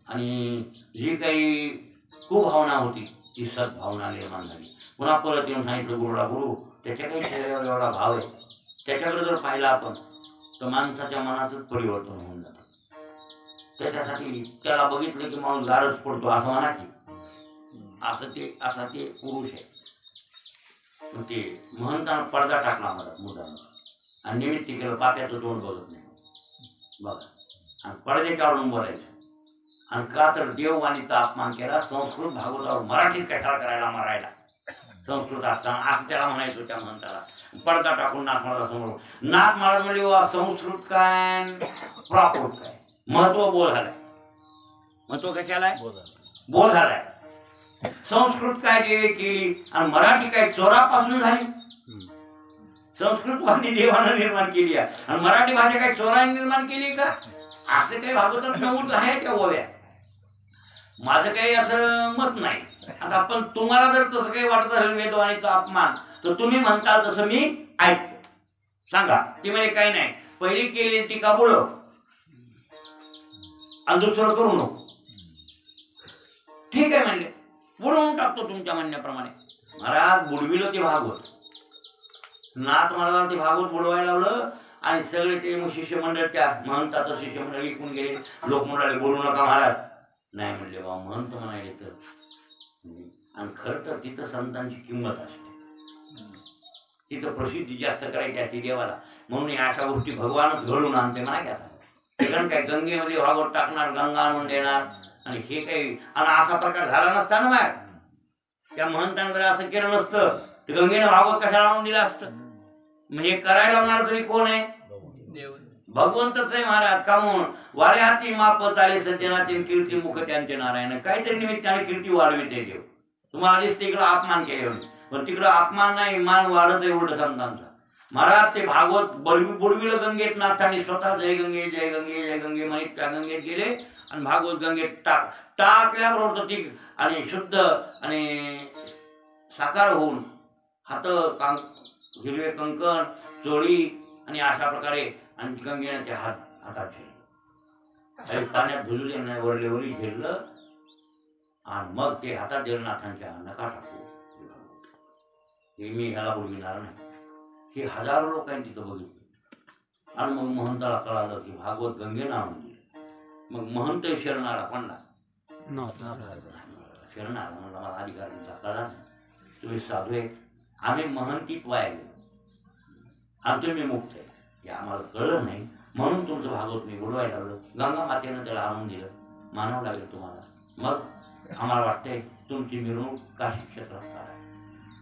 आणि जी काही कुभावना होती ती सद्भावना निर्माण झाली. पुन्हा परत येऊन सांगितलं गुरुला, गुरु त्याच्या काही शरीरावर एवढा भाव आहे, त्याच्याकडे जर पाहिलं आपण तर माणसाच्या मनातच परिवर्तन होऊन जातं. त्याच्यासाठी त्याला बघितलं की माणूस गारच पडतो असं म्हणा की असा ते पुरुष आहे. मग ते महंतानं पडदा टाकला मला मुद्दाम आणि निमित्त केलं. पाप्याचं तोंड बघत नाही बघा. आणि पडद्याच्यावरून बोलायचं आणि का तर देववाणीचा अपमान केला. संस्कृत भागवतावर मराठीत कशाला करायला मारायला. संस्कृत असताना असं त्याला म्हणायचो त्या महंताला. पडदा टाकून नाथ महाराज समोर. नाथ महाराज म्हणजे वा संस्कृत काय प्राकृत काय महत्व बोल झालाय. महत्व कशाला आहे बोल झालाय. संस्कृत काय देवे केली आणि मराठी काय चोरापासून झाली. संस्कृत वाणी देवानं निर्माण केली आहे आणि मराठी भाषा काय चोराने निर्माण केली का. असं काही भागवतात नव्हतं आहे त्या ओव्या. माझं काही असं मत नाही. आता पण तुम्हाला जर तसं काही वाटत असेल वेदवाणीचा अपमान तर तुम्ही म्हणता तसं मी ऐकतो. सांगा ती म्हणजे काही नाही. पहिली केली टीका बोलव आणि दुसरं करू नको. ठीक आहे म्हणजे बुडवून टाकतो तुमच्या म्हणण्याप्रमाणे. महाराज बुडविलं ते भागवत. नाथ महाराजांना ते भागवत बुडवायला लावलं आणि सगळे ते शिष्यमंडळ त्या महंताचं शिष्यमंडळ विकून गेले. लोक म्हणाले बोलू नका महाराज. नाही म्हणले बा महंत म्हणाले तर. आणि खरं तर तिथं संतांची किंमत असते. तिथं प्रसिद्धी जास्त करायची असते देवाला. म्हणून या अशा गोष्टी भगवानच घडून आणते म्हणा घ्या. कारण काय गंगेमध्ये भागवत टाकणार गंगा आणून देणार आणि हे काही आणि असा प्रकार झाला नसता ना बाहेर. त्या महंतानं जर असं केलं नसतं तर गंगेनं भागवत कशाला आणून दिलं असतं. मग हे करायला लावणार तरी कोण आहे. भगवंतच आहे महाराज. का म्हणून वारे हाती माप चाले सज्जनाचे कीर्ती मुख त्यांचे नारायण. काहीतरी निमित्ताने कीर्ती वाढविते देव. तुम्हाला दिसते इकडं अपमान केले पण तिकडं अपमान नाही मान वाढत आहे उलट संतांचा. महाराज ते भागवत बुडविलं गंगेत नाथाने स्वतः जय गंगे जय गंगे जय गंगे म्हणत त्या गंगेत गेले आणि भागवत गंगेत टाकल्याबरोबर ती आणि शुद्ध आणि साकार होऊन हात हिरवे कंकण चोळी आणि अशा प्रकारे आणि गंगेने ते हातात ठेवले. पाण्यात धुजले नाही वरलेवरी झेललं आणि मग ते हातात देऊन नाथांच्या नका टाकू. हे मी ह्याला बोलविणार नाही. हे हजारो लोकांनी तिथं बघितलं आणि मग महंताला कळालं की भागवत गंगेनं आणून दिलं. मग महंत शरणारा पडला शरणारा म्हणून मला अधिकाऱ्यांचा कळा तुम्ही साधू आहे. आम्ही महंतीत वाया गेलो आणि तुम्ही मुक्त आहे हे आम्हाला कळलं नाही. म्हणून तुमचं भागवत मी बुडवायला लावलं. गंगा मातेनं त्याला आणून दिलं. मानावं लागेल तुम्हाला. मग आम्हाला वाटतंय तुमची मिरवणूक काशी क्षेत्रात करा.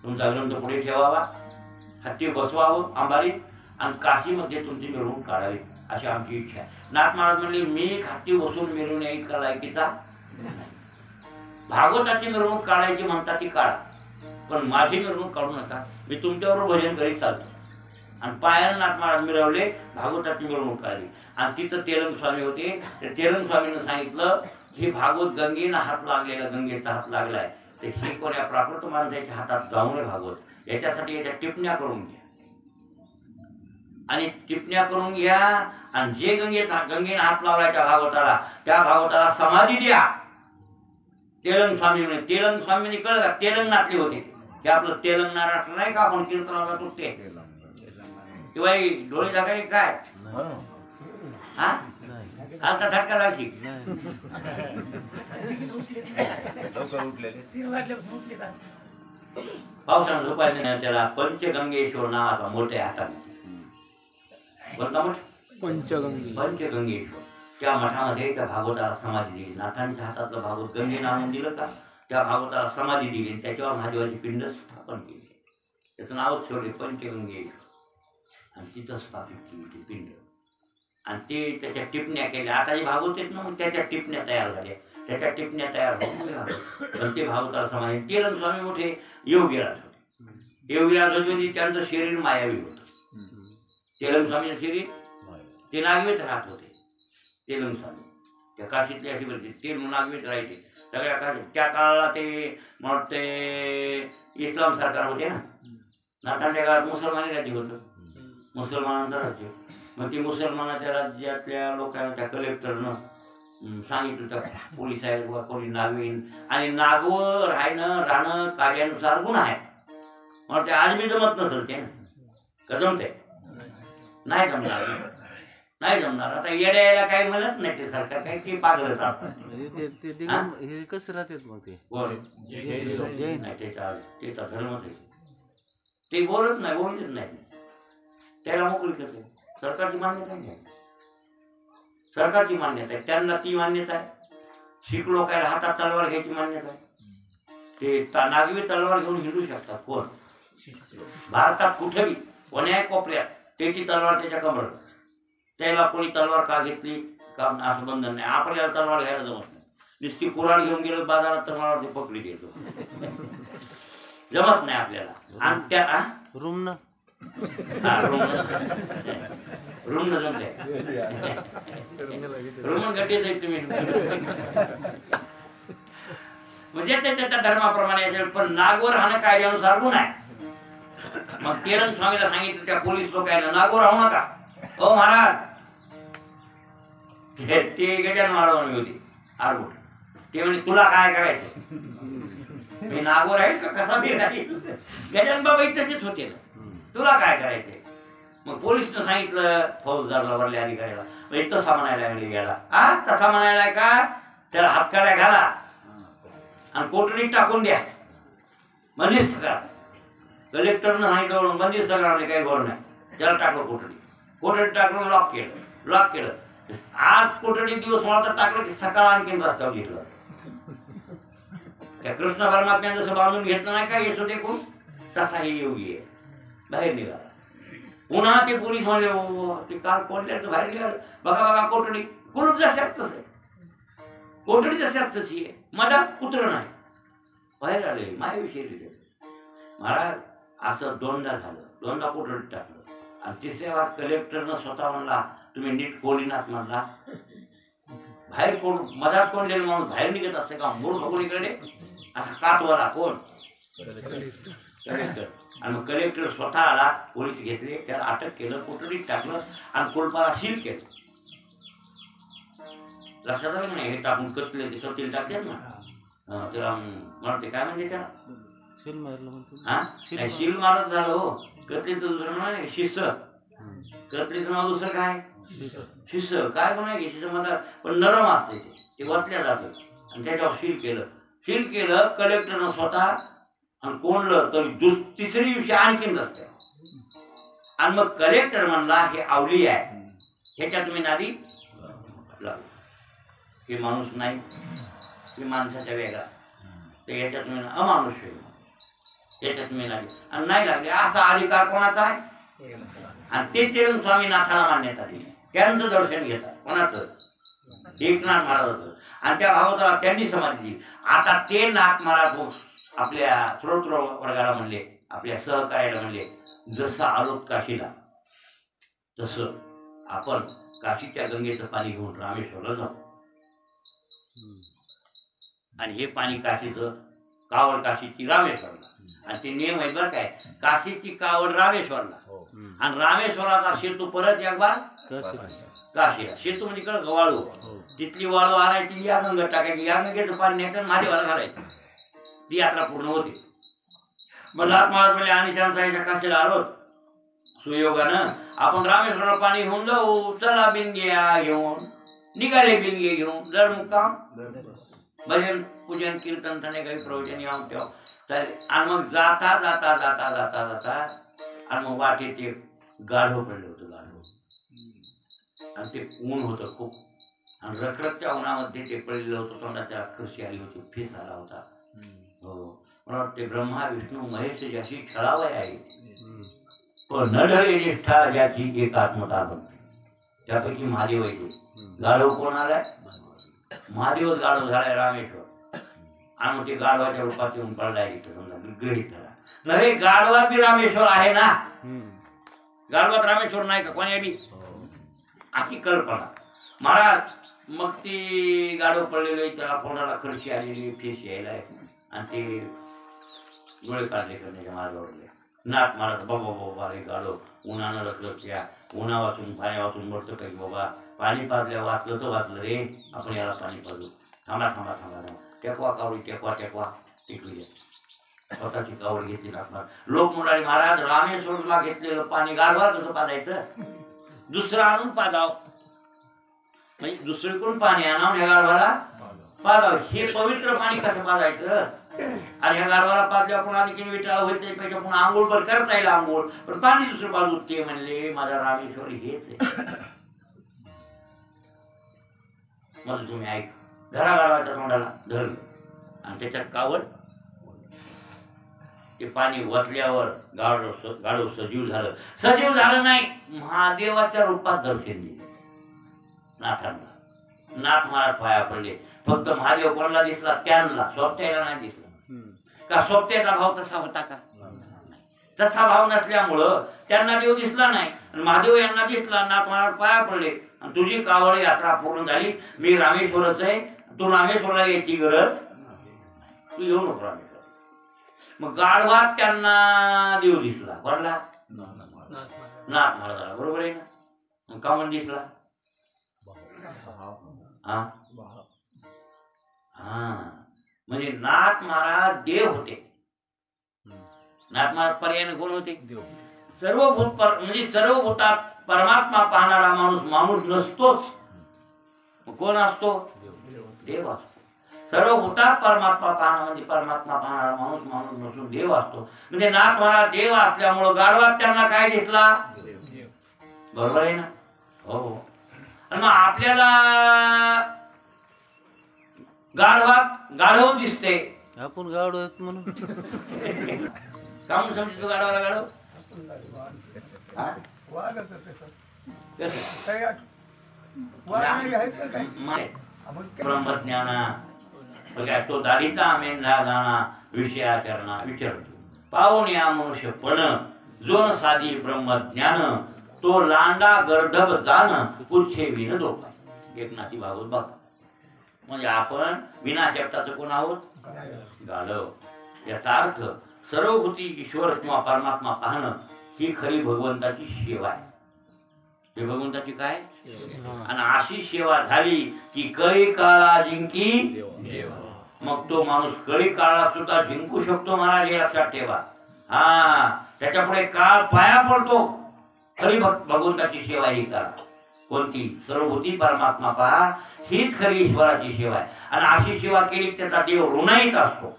तुमचा ग्रंथ पुढे ठेवावा हत्ती बसवावं अंबारीत आणि काशीमध्ये तुमची मिरवणूक काढावी अशी आमची इच्छा आहे. नाथ महाराज म्हणले मी हत्ती बसून मिरवून इतका लायकीचा भागवताची मिरवणूक काढायची म्हणता ती काढा पण माझी मिरवणूक काढू नका. मी तुमच्याबरोबर भजन करीत चालतो. आणि पायानं नाथ महाराज मिरवले भागवताची मिरवणूक काढली आणि तिथं तेलंग स्वामी होते. त्या तेलंग स्वामीनं सांगितलं की भागवत गंगेनं हात लागलेला गंगेचा हात लागलाय तर ही कोण्या प्राकृत माणसाच्या हातात जाऊ नये भागवत. याच्यासाठी याच्या टिपण्या करून घ्या आणि टिपण्या करून घ्या आणि जे गंगेनं हात लावलाय त्या भागवताला त्या भागवताला समाधी द्या. तेलंग स्वामी म्हणे. तेलंग स्वामीने कळलं का तेलंगणातले होते ते आपलं तेलंगणा राष्ट्र नाही का आपण कीर्तनाला तुटते किंवा डोळे झाकायचे काय हा आता झटका लागली पावसानं झोपायचं नाही. त्याला पंचगंगेश्वर नावाचा मोठ्या हाताने कोणता मठ पंचगंगेश्वर त्या मठामध्ये त्या भागवताला समाधी दिली. नाथांच्या हातातलं भागवत गंगेनं आणून दिलं का त्या भागवताला समाधी दिली. त्याच्यावर महादेवाची पिंड स्थापन केली. त्याचं नावच ठेवले पंचगंगेश्वर आणि तिथं स्थापित केली ती पिंड आणि ते त्याच्या टिपण्या केल्या. आता जे भागवत आहेत ना मग त्याच्या टिपण्या तयार झाल्या. त्याच्या टिपण्या तयार होऊन पण ते भागवताला समाधी. तेलंग स्वामी मोठे योगीराज होते. योगीराज होते त्यांचं शरीर मायावी होतं. तेलंग स्वामीचं शरीर ते नागवेत राहत होते. तेलंग स्वामी त्या काशीतले अशी बरते ते नागवेत राहायचे सगळ्या काशी. त्या काळाला ते मग ते इस्लाम सरकार होते ना. नाथांच्या काळात मुसलमानी राज्य होतं. मुसलमानांचं राज्य. मग ती मुसलमानाच्या राज्यातल्या लोकांना त्या कलेक्टरनं सांगितलं त्या पोलीस आहे किंवा कोणी नागवीन आणि नागवं राहणं कार्यानुसार गुन्हा आहे. मग ते आज मी जमत नसेल ते का जमते नाही जमणार नाही जमणार. आता येड्या यायला काही म्हणत नाही ते सरकार काही ते पागल हे कसं राहतात मग ते नाही त्याचा धर्मच आहे. ते बोलत नाही बोलतच नाही त्याला मोकळी करते. सरकारची मान्यता नाही. सरकारची मान्यता आहे त्यांना ती मान्यता आहे शीख लोकांना हातात तलवार घ्यायची मान्यता आहे. ते नागवी तलवार घेऊन हिंडू शकतात. कोण भारतात कुठेही कोण्याही कोपऱ्यात त्याची तलवार त्याच्या कमरेत. त्याला कोणी तलवार का घेतली का असं बंधन नाही. आपल्याला तलवार घ्यायला जमत नाही. नुसती कुऱ्हाड घेऊन गेलो बाजारात तर मला ते पकडी देतो. जमत नाही आपल्याला. आणि त्या रूम न रूम जमते रूम गड्डे जाईल तुम्ही म्हणजे त्याच्या धर्माप्रमाणे असेल. पण नागवर राहणं कायद्यानुसार गुन्हा आहे. मग किरण स्वामीला सांगितलं त्या पोलीस लोकांना नागवर राहू नका. हो महाराज ते गजानन महाराज होते आरगुट. ते म्हणे तुला काय करायचं. मी नागोर आहे का कसा बी राहील. गजानन बाबा तसेच होते ना. तुला काय करायचंय. मग पोलिसनं सांगितलं फौजदारला वरल्या अधिकाऱ्याला तसा म्हणायला लागले गेला. तसा म्हणायला का त्याला हातकड्या घाला आणि कोठडीत टाकून द्या. बंदिस्त करा. कलेक्टरनं सांगितलं बंदिस्त करा. काही गोड नाही. त्याला टाकलं कोठडीत टाकलं. लॉक केलं. आज कोठडी दिवस मला टाकलं की सकाळ आणखीन रस्त्यावर घेतलं. त्या कृष्ण परमात्म्यानं जसं बांधून घेतलं नाही का येसो देखून तसा हे योगी आहे. बाहेर निघाला. पुन्हा ते पोलीस म्हणले ते काल कोणत्या बाहेर निघालं. बघा कोठडी कुलूप जसे असतंच आहे. कोठडी जसे असतशी आहे. मधात कुत्र नाही. बाहेर आले मायाविषयी महाराज असं दोनदा झालं. दोनदा कोठडीत टाकलं. आणि तिसऱ्या वार कलेक्टरनं स्वतः म्हणला तुम्ही नीट कोणीनाथ म्हणला. बाहेर कोण मधात कोण दिलं माणूस बाहेर निघत असते का. मूर्ख कोणीकडे असा कातवाला कोण कलेक्टर. आणि मग कलेक्टर स्वतः आला. पोलीस घेतले. त्याला अटक केलं. कोठडीत टाकलं आणि कुलपाला सील केलं. लक्षात आलं नाही. हे टाकून कचले ते स्वतील टाकतात ना. त्याला म्हणते काय म्हणजे त्याला सील मारत झालं. हो कतलीचं दुसरं नाही शिस्त. कतलीचं नाव दुसरं काय शिस्त. काय पण आहे शिस्त म्हणतात. पण नरम असते ते वरल्या जातं. आणि त्याच्यावर सील केलं कलेक्टरनं स्वतः. आणि कोणलं तर तिसरी दिवशी आणखीन रस्त्या. आणि मग कलेक्टर म्हणला हे आवली आहे. ह्याच्या तुम्ही नादी लागू. हे माणूस नाही. हे माणसाच्या वेगळा. तर ह्याच्यात तुम्ही अमानुष्य याच्यात तुम्ही लागले. आणि नाही लागले असा अधिकार कोणाचा आहे. आणि ते तेरण स्वामीनाथाला मान्यता दिली. त्यांचं दर्शन घेतात. कोणाचं एकनाथ महाराजाचं. आणि त्या भागवताला त्यांनी समाधी दिली. आता ते नाथ महाराज आपल्या श्रोत्र वर्गाला म्हणले आपल्या सहकार्याला म्हणले जसं आलोत काशीला तसं आपण काशीच्या गंगेचं पाणी घेऊन रामेश्वरला जाऊ. आणि हे पाणी काशीचं कावड काशीची रामेश्वरला. आणि ते नियम आहेत बरं काय. काशीची कावड रामेश्वरला आणि रामेश्वराचा सेतू परत एकदा काशीला. सेतू म्हणजे कळ वाळू. तिथली वाळू आणायची या गंगेत टाकायची. या गंगेचं पाणी न्यायचं महादेवाला घालायचं. ती यात्रा पूर्ण होते. मग नाथ महाराज म्हणजे आणि शांताईच्या काशीला आलो. सुयोगानं आपण रामेश्वरला पाणी घेऊन जाऊ. चला बिनग्या घेऊन निघाले. बिनगे घेऊन जर मुक्काम भजन पूजन कीर्तन थाने काही प्रवचन यावं तेव्हा. आणि मग जाता जाता जाता जाता जाता आणि मग वाटेत ते गाढव पडलं होतं. गाढव आणि ते ऊन होतं खूप. आणि रखरखच्या उन्हामध्ये ते पडलेलं होतं. तोंडाच्या खर्ची आली होती. फेस आला होता. हो मला वाटते ब्रह्मा विष्णू महेश ज्याची छळावय आहे. पण नढळे निष्ठा ज्याची एकात्मता बनते. त्यापैकी महादेव आहे. गाढव कोण आलाय. महादेवच गाढव झालाय रामेश्वर. आणि मग ते गाढवाच्या रूपात येऊन पडलाय. समजा ग्रहित झाला नव्हे. गाढवात बी रामेश्वर आहे ना. गाढवात रामेश्वर नाही का कोणी बी अशी कल्पना महाराज. मग ती गाढव पडलेली त्याला कोणाला खर्ची आलेली फेस यायला आणि ते डोळे काढले करण्याच्या मार्गावरले. नाथ महाराज बाबा रे गाढव उन्हानं रचलं. त्या उन्हा वाचून पाण्या वाचून मरतं काही बाबा. पाणी पाजल्या वाचलं तर वाचलं रे. आपण याला पाणी पाजू. थांबा थांबा थांबा थांबा. टेकवा कावडी टेकवा टेकवी द्या. स्वतःची कावड घेतली नाथ महाराज. लोक म्हणाले महाराज रामेश्वरला घेतलेलं पाणी गाढवाला कसं पाजायचं. दुसरं आणून पाजाव. म्हणजे दुसरीकडून पाणी आणावं ह्या गाढवाला पाजावं. हे पवित्र पाणी कसं पाजायचं. आणि ह्या गाढवाला पाजल्यावर पुन्हा आणखी विटाळ होईल. त्यापेक्षा पुन्हा आंघोळ पण करता येईल आंघोळ. पण पाणी दुसरं पाजू. ते म्हणले माझा रामेश्वर हेच आहे. मला तुम्ही ऐक. धरा गाढवाच्या तोंडाला धरलं आणि त्याच्यात कावड. ते पाणी वतल्यावर गाढव सजीव झालं. सजीव झालं नाही, महादेवाच्या रूपात दर्शन दिले नाथांना. नाथ महाराज पाया पडले. फक्त महादेव कोणाला दिसला? त्यांना, सोबत्याला नाही दिसला. का सोबत्याचा भाव तसा होता का? तसा भाव नसल्यामुळं त्यांना देव दिसला नाही. महादेव यांना दिसला. नाथ महाराज पाया पडले आणि तुझी कावड यात्रा पूर्ण झाली. मी रामेश्वरच आहे, तू रामेश्वरला यायची गरज, तू येऊ नको रामेश्वर. मग गाढवात त्यांना देव दिसला. कोणला? नाथ महाराजाला. बरोबर आहे ना? मग का म्हणून दिसला? हा, म्हणजे नाथ महाराज देव होते. नाथ महाराज पर्यायाने कोण होते? सर्व भूत म्हणजे सर्व भूतात परमात्मा पाहणारा माणूस माणूस नसतोच. कोण असतो? देव असतो. सर्व भूतात परमात्मा पाहणं म्हणजे परमात्मा पाहणारा माणूस माणूस नसून देव असतो. म्हणजे नाथ महाराज देव असल्यामुळं गाढवात त्यांना काय दिसला? बरोबर आहे ना? हो. आणि मग आपल्याला गाढव दिसते. आपण गाढव आहेत म्हणून का म्हणून समजतो गाढवाला गाढव? ब्रह्मज्ञाना बघा, तो दाढीचा मेंढा गाणा विषयाचरणा विचारतो. पाहून या मनुष्यपण जो न साधी ब्रह्मज्ञान, तो लांडा गर्ढब जाण पुच्छे विन डोका. एकनाथी भागवत बघा. म्हणजे आपण विना शब्दाचं कोण आहोत? गाढव. याचा अर्थ सर्वभूती ईश्वर किंवा परमात्मा पाहणं ही खरी भगवंताची सेवा आहे. हे भगवंताची काय? आणि अशी सेवा झाली की कळी काळा जिंकी. मग तो माणूस कळी काळा सुद्धा जिंकू शकतो महाराज, हे लक्षात ठेवा. हा, त्याच्या पुढे काळ पाया पडतो. खरी भगवंताची सेवा ही करा. कोणती? सर्वभूती परमात्मा पहा, हीच खरी ईश्वराची सेवा आहे. आणि अशी सेवा केली त्याचा देव ऋणाईत असतो.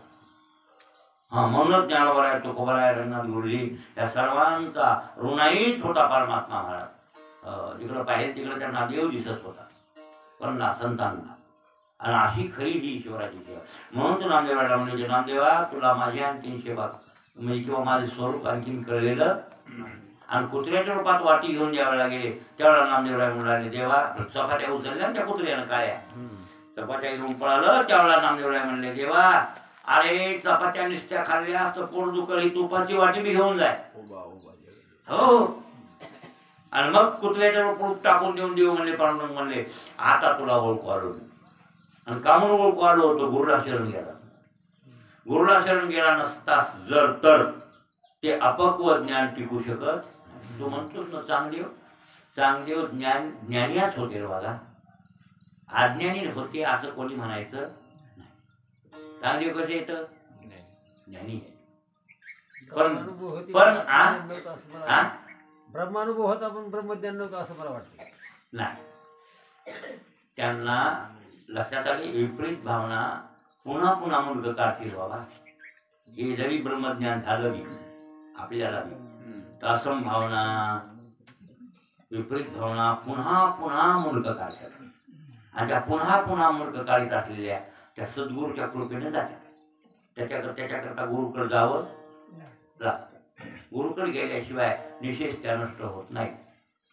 हा, म्हणूनच ज्ञानोबा तुकोबा रंगनाथ गुरुजी या सर्वांचा ऋणाईत होता परमात्मा महाराज. जिकडं पाहिजे तिकडं त्यांना देव दिसत होता, पण ना संतांना. आणि अशी खरी ही ईश्वराची सेवा. म्हणून तो नामदेवाला म्हणजे, नामदेवा तुला माझी आणखीन सेवा म्हणजे किंवा माझे स्वरूप आणखीन कळलेलं. आणि कुत्र्याच्या रूपात वाटी घेऊन द्यायला गेले त्यावेळेला नामदेवराय म्हणाले, देवा चपात्या उचलल्या त्या कुत्र्यानं काळ्या चपात्या घेऊन पळालं. त्यावेळेला नामदेवराय म्हणले, देवा अरे चपात्या निस्त्या खाल्ल्या असतं पोट दुखल, ही तुपाची वाटी बी घेऊन जाय. हो. आणि मग कुत्र्याच्या रूप टाकून देऊन देऊ म्हणले. पांडुरंग म्हणले, आता तुला ओळखू आलो. आणि का म्हणून ओळखू आलो होतो? गुरुला शरण गेला. गुरुला शरण गेला नसतास जर तर ते अपक्व ज्ञान टिकू शकत. तू म्हणतोस ना चांगदेव ज्ञानीच होते रे बाला, अज्ञानी होते असं कोणी म्हणायचं नाही. चांगदेव कसे येत? ज्ञानी. पण ब्रह्मानुभव होता पण ब्रह्मज्ञान नव्हतं असं मला वाटतं. नाही, त्यांना लक्षात आली विपरीत भावना पुन्हा पुन्हा मुलग काढतील बाबा. हे जरी ब्रह्मज्ञान झालं आपल्याला तर असंभावना विपरीत भावना पुन्हा पुन्हा मूर्ख काढतात. आणि त्या पुन्हा पुन्हा मूर्ख काढीत असलेल्या त्या सद्गुरूच्या कृपेने जातात. त्याच्याकरता गुरुकडे जावं लागतं. गुरुकडे गेल्याशिवाय निशेष त्या नष्ट होत नाही.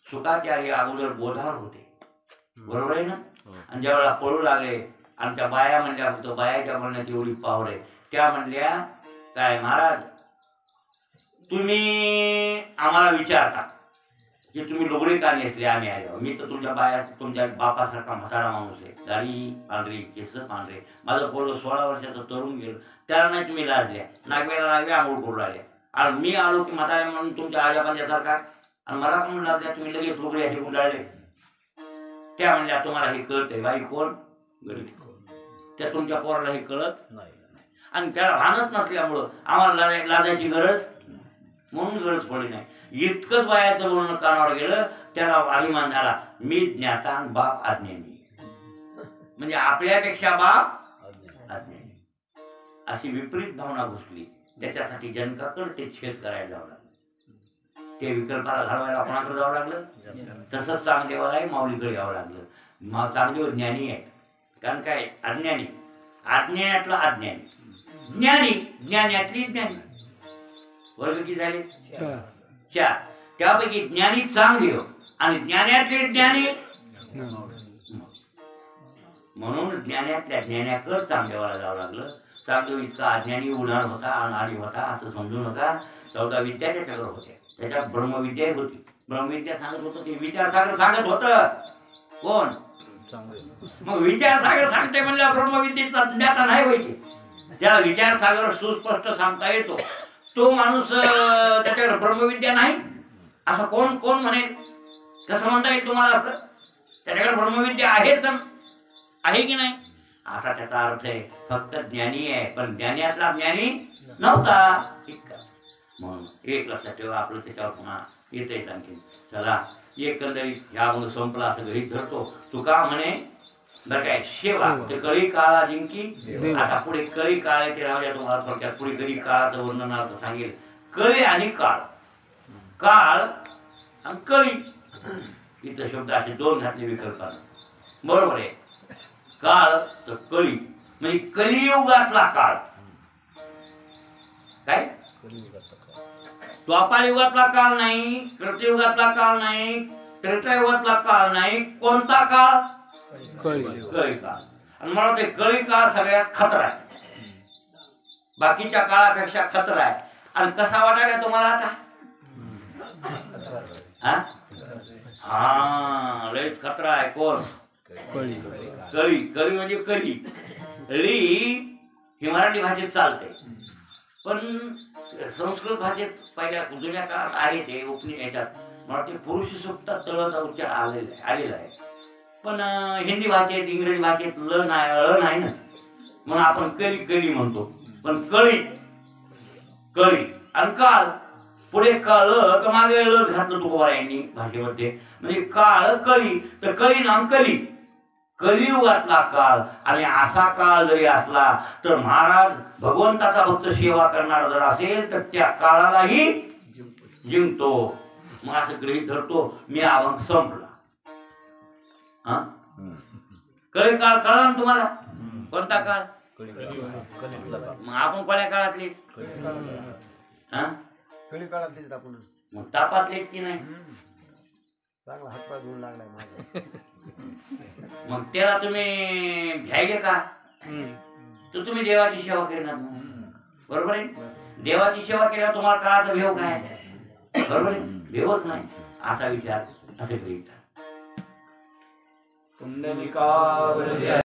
सुखाचार्य अगोदर बोधार होते. बरोबर आहे ना? आणि ज्यावेळेला पळू लागले आणि त्या बाया म्हणल्या, होतं बायाच्या म्हणण्यात एवढी पावर आहे, त्या म्हणल्या काय महाराज तुम्ही आम्हाला विचारता की तुम्ही लुगडे का नेसले आम्ही आल्यावर. मी तर तुमच्या बापासारखा म्हातारा माणूस आहे, दाढी पांढरी केस पांढरे, माझं पोरं 16 वर्षाचं तरुण गेलं, त्याला नाही तुम्ही लाजल्या, नागवेला आंघोळ करू लागल्या. आणि मी आलो की म्हातारा म्हणून तुमच्या आजा पांज्यासारखा आणि मला पण लाजल्या, तुम्ही लगेच लुगडे असे गुंडाळले. त्या म्हणल्या तुम्हाला हे कळतंय बाई कोण? गरीब. त्या तुमच्या पोराला हे कळत नाही आणि त्याला भानत नसल्यामुळं आम्हाला लाजायची गरज म्हणून गरज पडली नाही. इतकंच बायाचं बोलणं कानावर गेलं, त्याला अभिमान झाला, मी ज्ञाता आणि बाप अज्ञानी. म्हणजे आपल्यापेक्षा बाप अज्ञानी अशी विपरीत भावना घुसली. त्याच्यासाठी जनकाकडे ते छेद करायला जावं लागलं. ते विकल्पाला घालवायला कोणाकडे जावं लागलं. तसंच चांगदेवालाही माऊलीकडे यावं लागलं. चांगदेव ज्ञानी आहे, कारण काय अज्ञानी, अज्ञानातला अज्ञानी, ज्ञानी ज्ञानातली ज्ञानी. वर्ग किती झाले? 4. त्यापैकी ज्ञानी चांगले आणि ज्ञानातले ज्ञानी. म्हणून ज्ञानातल्या ज्ञानाकडे चांगल्यावाला जावं लागलं. चांगलं इतका अज्ञानी उन्हाळ होता, अनाडी होता असं समजू नका. 14 विद्या त्याच्याकडे होत्या. त्याच्यात ब्रह्मविद्या होती. ब्रह्मविद्या सांगत होतं ते विचारसागर सांगत होतं. कोण? मग विचारसागर सांगते म्हणलं ब्रह्मविद्येचा ज्ञाता नाही व्हायचे. त्याला विचारसागर सुस्पष्ट सांगता येतो. तो माणूस त्याच्याकडे ब्रह्मविद्या नाही असं कोण कोण म्हणेल? कसं म्हणता येईल तुम्हाला असं? त्याच्याकडे ब्रह्मविद्या आहेच आहे की नाही असा त्याचा अर्थ आहे. फक्त ज्ञानी आहे पण ज्ञानातला ज्ञानी नव्हता इतकाच. म्हणून एक लक्षात ठेवा. आपलं त्याच्यावर पुन्हा येते आणखी. चला एकंदरीत यामुळे संपला असं गृहीत धरतो. तुका म्हणे बरं काय शेवा ते कळी काळा जिंकी. आता पुढे कळी काळाचे राहूया तुम्हाला थोडक्यात. पुढे कळी काळाचं वर्णनार्थ सांगेल. कळी आणि काळ, काळ आणि कळी इथं शब्द असे 2 घातले विकल्पाने. बरोबर आहे. काळ तर कळी म्हणजे कलियुगातला काळ. काय? द्वापारयुगातला काळ नाही, कृतयुगातला काळ नाही, त्रेतायुगातला काळ नाही. कोणता काळ? कळी काळ. आणि मला ते कळी काळ सगळ्यात खतरा आहे. बाकीच्या काळापेक्षा खतरा आहे. आणि कसा वाटायला तुम्हाला आता? हा लयच खतरा आहे. कोण? कळी. कळी म्हणजे कळी. ळी ही मराठी भाषेत चालते पण संस्कृत भाषेत पहिल्या जुन्या काळात आहे ते उपनिषद याच्यात मराठी पुरुष सुप्त तळचा उच्चार आलेला आहे. पण हिंदी भाषेत इंग्रजी भाषेत ल नाही ना. म्हणून आपण कळी कळी म्हणतो. पण कळी कळी आणि काळ पुढे कळलं का मागे ल घातलं तुकोबा यांनी भाषेमध्ये. म्हणजे काळ कळी तर कळी नाम कली. कलियुगातला काळ. आणि असा काळ जरी असला तर महाराज भगवंताचा भक्त सेवा करणारा जर असेल तर त्या काळालाही जिंकतो. मग असं गृहीत धरतो मी अभंग संपला. कळी काळ कळला ना तुम्हाला? कोणता काळ? मग आपण कोण्या काळातले? कळी काळातलीच आपण. मग तापातले की नाही? चांगला हातपाय धुवून लागलाय माझा. मग त्याला तुम्ही घ्यायले का? तर तुम्ही देवाची सेवा करणार बरोबर आहे. देवाची सेवा केल्यावर तुम्हाला काळाचा भेव काय? बरोबर आहे. भेवच नाही असा विचार असे गृहीत.